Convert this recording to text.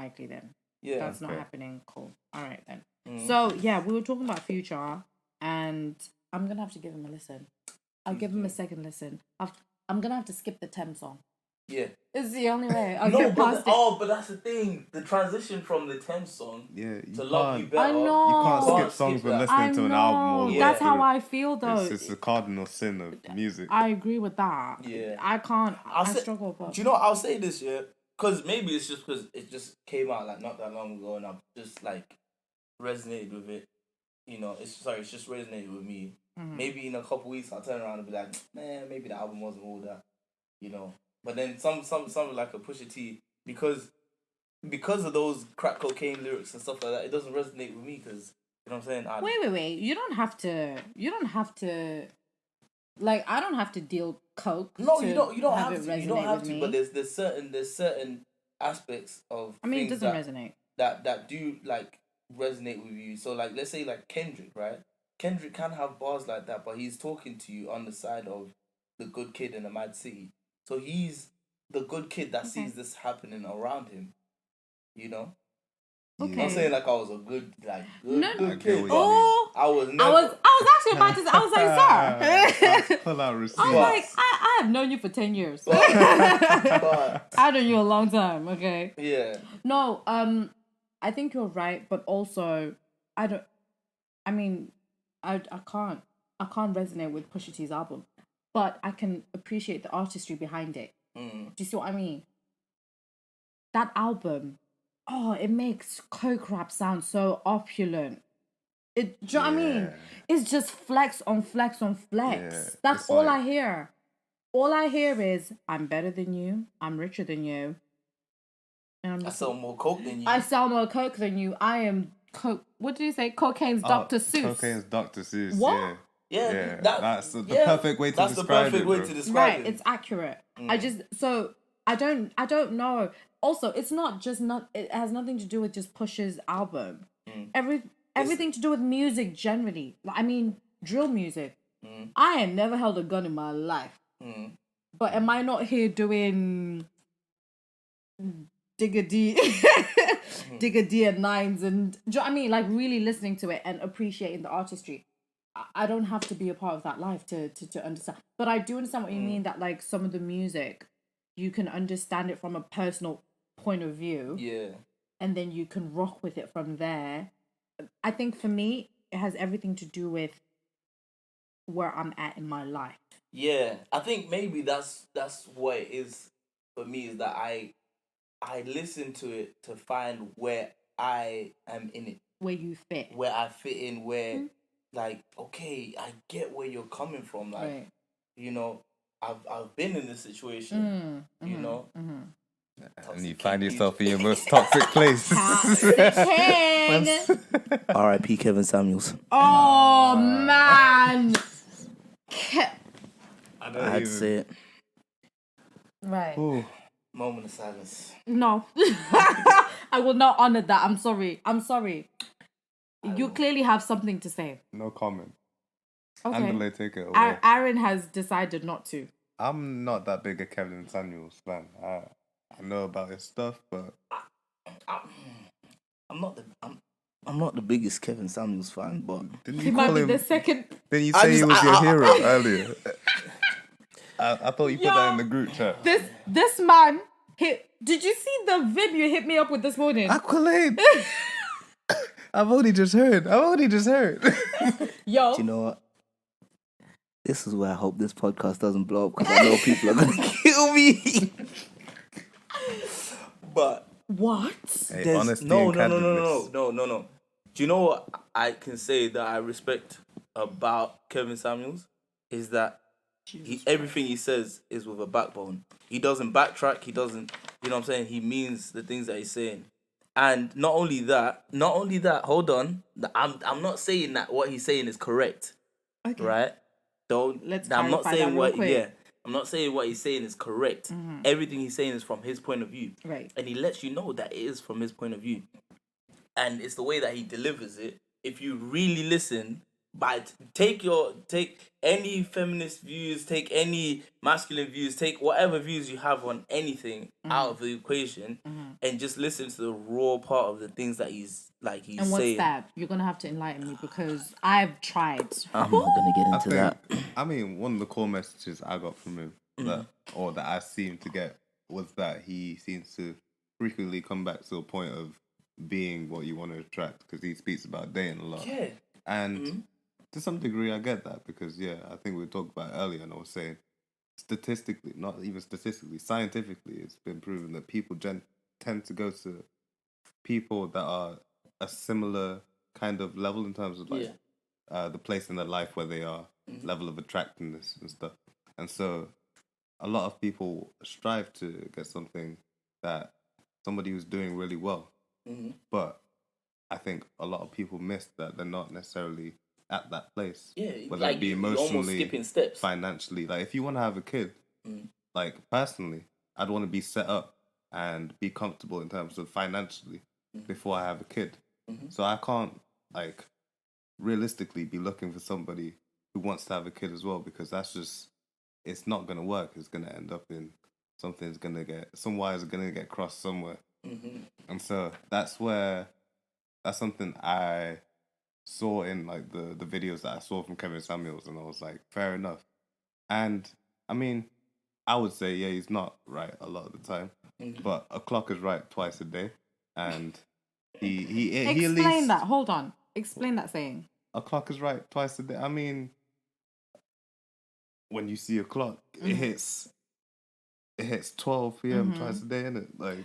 likely then. Yeah. That's not happening. Cool. All right then. So yeah, we were talking about Future, and I'm gonna have to give him a listen. I'll give him a second listen. I'm gonna have to skip the Thames song. Yeah. It's the only way. I'll No, get past it. but that's the thing. The transition from the Thames song Yeah, to Love You can't. Better. I know. You can't Can't skip songs skip when that. listening to an album. Or That's through how it. I feel though. It's a cardinal sin of music. I agree with that. Yeah. I can't. I say- struggle. But Do you know what? I'll say this, yeah? Because maybe it's just because it just came out like not that long ago and I've just like resonated with it. You know, it's just resonated with me. Maybe in a couple weeks I'll turn around and be like, man, maybe the album wasn't all that, you know. But then some like a Pusha T, because of those crack cocaine lyrics and stuff like that, it doesn't resonate with me because, you know what I'm saying? Wait. You don't have to. Like, I don't have to deal coke. No, to you don't have it to. You resonate don't have with to. me. But there's certain aspects of I mean, it things doesn't resonate. that do like resonate with you. So like, let's say like Kendrick, right? Kendrick can have bars like that, but he's talking to you on the side of the good kid in a mad city. So he's the good kid that sees this happening around him. You know. Okay. I'm not saying like I was a good No. kid. But Oh, I was never. I was actually about to say. I was like, sir. Pull out receipts. I was like, I have known you for 10 years. but I've known you a long time. Okay. yeah. No. I think you're right, but also, I can't resonate with Pusha T's album, but I can appreciate the artistry behind it. Do you see what I mean? That album, it makes coke rap sound so opulent. Do you know what I mean? It's just flex on flex on flex. Yeah, That's it's all like- I hear. All I hear is, I'm better than you, I'm richer than you. And I'm I just sell more coke than you. I sell more coke than you. I am coke. What did you say? Cocaine's Dr. Seuss. Cocaine's Dr. Seuss. What? Yeah. That- That's the yeah, perfect way to that's describe the perfect it. way bro. to describe Right, it. it's accurate. I don't know. Also, it's not just it has nothing to do with just Push's album. Everything to do with music generally. Like, I mean, drill music. I ain't never held a gun in my life. But am I not here doing Digga D Digga D and Nines and do you know what I mean? Like really listening to it and appreciating the artistry. I don't have to be a part of that life to understand. But I do understand what you mean, that like some of the music, you can understand it from a personal point of view. Yeah. And then you can rock with it from there. I think for me, it has everything to do with where I'm at in my life. Yeah. I think maybe that's what it is for me, is that I listen to it to find where I am in it. Where you fit. Where I fit in, where like, okay, I get where you're coming from. Like, Right. you know, I've been in this situation, you know. And you find yourself in your most toxic place. King. R.I.P. Kevin Samuels. Oh man. I I had to say it. Right. Ooh. Moment of silence. No. I will not honor that. I'm sorry. You clearly have something to say. No comment. Okay. Andale, take it away. Aaron has decided not to. I'm not that big a Kevin Samuels fan. I know about his stuff, but I'm not the biggest Kevin Samuels fan, but didn't He you might call be him? the second. Didn't you I say he just- was your I- hero earlier? I thought you put that in the group chat. This man hit. Did you see the vid you hit me up with this morning? Accolade. I've only just heard. Yo. you know what? This is where I hope this podcast doesn't blow up, because I know people are gonna kill me. But What? Hey, there's honesty no. and candidness. Do you know what I can say that I respect about Kevin Samuels is that everything he says is with a backbone. He doesn't backtrack. He doesn't. You know what I'm saying? He means the things that he's saying. And not only that. Hold on. I'm not saying that what he's saying is correct. Okay. Right? Don't. Let's I'm not clarify saying that real what. quick. Yeah. I'm not saying what he's saying is correct. Everything he's saying is from his point of view. Right. And he lets you know that it is from his point of view. And it's the way that he delivers it. If you really listen, But take any feminist views, take any masculine views, take whatever views you have on anything out of the equation, and just listen to the raw part of the things that he's And what's saying. that? You're gonna have to enlighten me because I've tried. I'm not gonna get into that. I mean, one of the core messages I got from him that I seemed to get was that he seems to frequently come back to a point of being what you want to attract, because he speaks about dating a lot. Yeah. And to some degree, I get that, because I think we talked about it earlier, and I was saying statistically, not even statistically, scientifically, it's been proven that people tend to go to people that are a similar kind of level in terms of like the place in their life where they are, level of attractiveness and stuff. And so a lot of people strive to get something that somebody who's doing really well. But I think a lot of people miss that they're not necessarily at that place. Yeah, whether like it be you're almost emotionally, skipping steps. financially. Like if you want to have a kid, like personally, I'd want to be set up and be comfortable in terms of financially before I have a kid. So I can't like realistically be looking for somebody who wants to have a kid as well, because that's just, it's not gonna work. It's gonna end up in some wires are gonna get crossed somewhere. And so that's something I saw in like the videos that I saw from Kevin Samuels, and I was like, fair enough. And I mean, I would say he's not right a lot of the time, but a clock is right twice a day, and he at least Explain that. Hold on. Explain that saying. A clock is right twice a day. I mean, when you see a clock, it hits 12 p.m. twice a day, innit? Like